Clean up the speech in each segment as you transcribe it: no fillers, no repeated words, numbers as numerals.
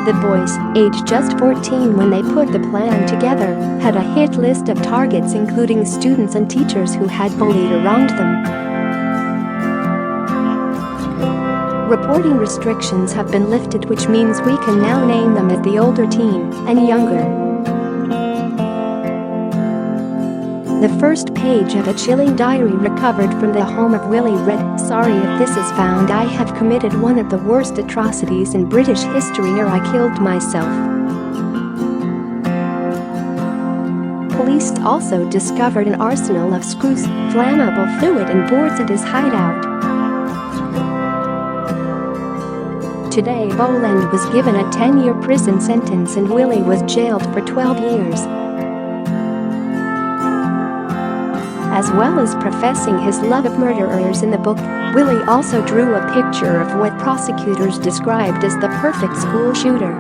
The boys, aged just 14 when they put the plan together, had a hit list of targets including students and teachers who had bullied around them. Reporting restrictions have been lifted, which means we can now name them as the older teen and younger. The first page of a chilling diary recovered from the home of Willie read, "Sorry if this is found, I have committed one of the worst atrocities in British history, or I killed myself." Police also discovered an arsenal of screws, flammable fluid and boards at his hideout. Today, Boland was given a 10-year prison sentence and Willie was jailed for 12 years. As well as professing his love of murderers in the book, Willie also drew a picture of what prosecutors described as the perfect school shooter.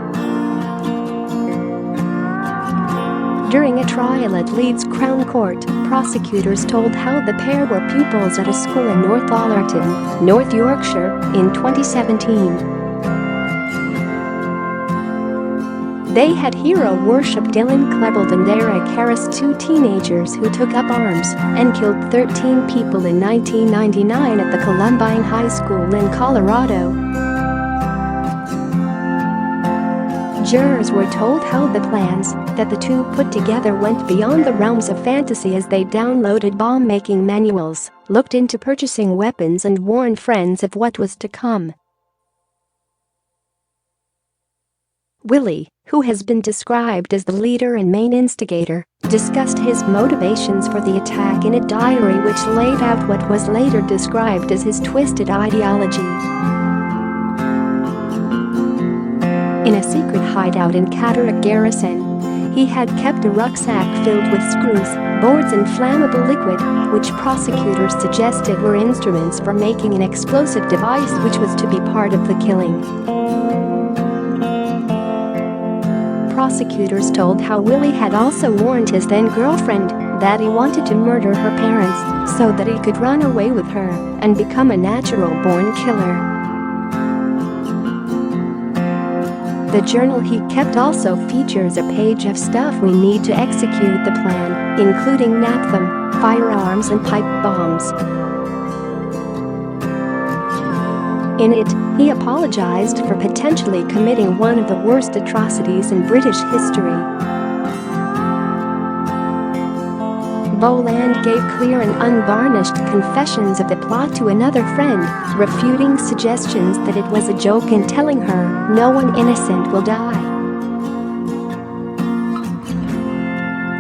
During a trial at Leeds Crown Court, prosecutors told how the pair were pupils at a school in North Allerton, North Yorkshire, in 2017. They had hero-worshipped Dylan Klebold and Eric Harris, two teenagers who took up arms and killed 13 people in 1999 at the Columbine High School in Colorado. Jurors were told how the plans that the two put together went beyond the realms of fantasy as they downloaded bomb-making manuals, looked into purchasing weapons and warned friends of what was to come. Willie, who has been described as the leader and main instigator, discussed his motivations for the attack in a diary which laid out what was later described as his twisted ideology. In a secret hideout in Catterick Garrison, he had kept a rucksack filled with screws, boards and flammable liquid, which prosecutors suggested were instruments for making an explosive device which was to be part of the killing. Prosecutors told how Willie had also warned his then-girlfriend that he wanted to murder her parents so that he could run away with her and become a natural-born killer. The journal he kept also features a page of stuff we need to execute the plan, including naphthalene, firearms and pipe bombs. In it, he apologized for potentially committing one of the worst atrocities in British history. Boland gave clear and unvarnished confessions of the plot to another friend, refuting suggestions that it was a joke and telling her no one innocent will die.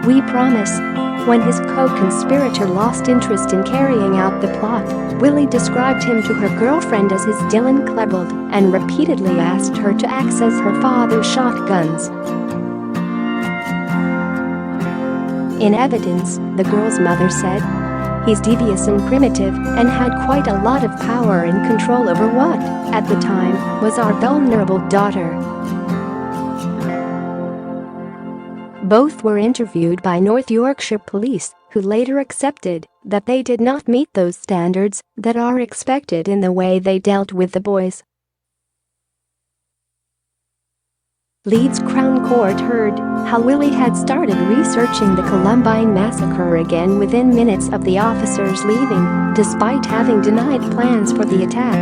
"We promise." When his co-conspirator lost interest in carrying out the plot, Willie described him to her girlfriend as his Dylan Klebold and repeatedly asked her to access her father's shotguns. In evidence, the girl's mother said, "He's devious and primitive and had quite a lot of power and control over what, at the time, was our vulnerable daughter." Both were interviewed by North Yorkshire police, who later accepted that they did not meet those standards that are expected in the way they dealt with the boys. Leeds Crown Court heard how Willie had started researching the Columbine massacre again within minutes of the officers leaving, despite having denied plans for the attack.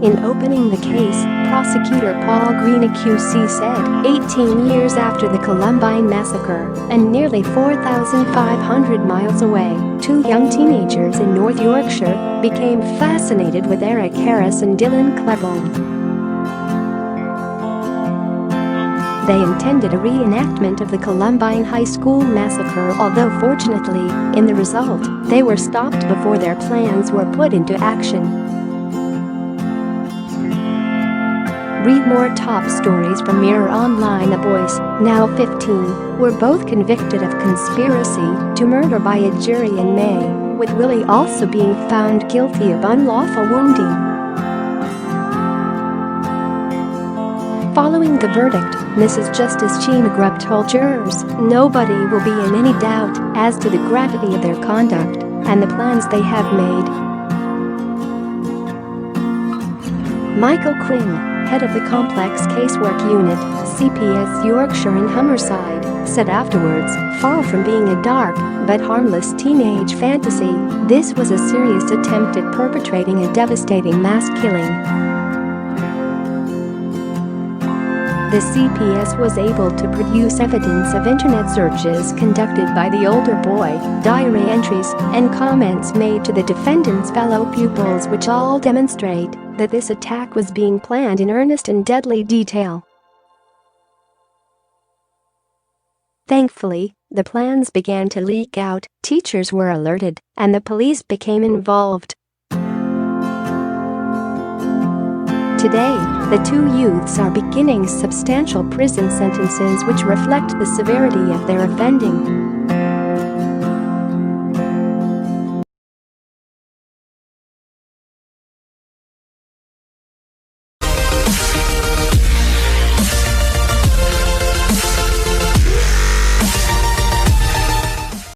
In opening the case, prosecutor Paul Green QC said, 18 years after the Columbine massacre, and nearly 4,500 miles away, two young teenagers in North Yorkshire became fascinated with Eric Harris and Dylan Klebold. They intended a reenactment of the Columbine High School massacre, although fortunately, in the result, they were stopped before their plans were put into action. Read more top stories from Mirror Online. The boys, now 15, were both convicted of conspiracy to murder by a jury in May, with Willie also being found guilty of unlawful wounding. Following the verdict, Mrs. Justice Chimagrup told jurors nobody will be in any doubt as to the gravity of their conduct and the plans they have made. Michael Quinn, head of the Complex Casework Unit, CPS Yorkshire and Humberside, said afterwards, "Far from being a dark but harmless teenage fantasy, this was a serious attempt at perpetrating a devastating mass killing." The CPS was able to produce evidence of internet searches conducted by the older boy, diary entries, and comments made to the defendant's fellow pupils which all demonstrate that this attack was being planned in earnest and deadly detail. Thankfully, the plans began to leak out, teachers were alerted, and the police became involved. Today, the two youths are beginning substantial prison sentences which reflect the severity of their offending.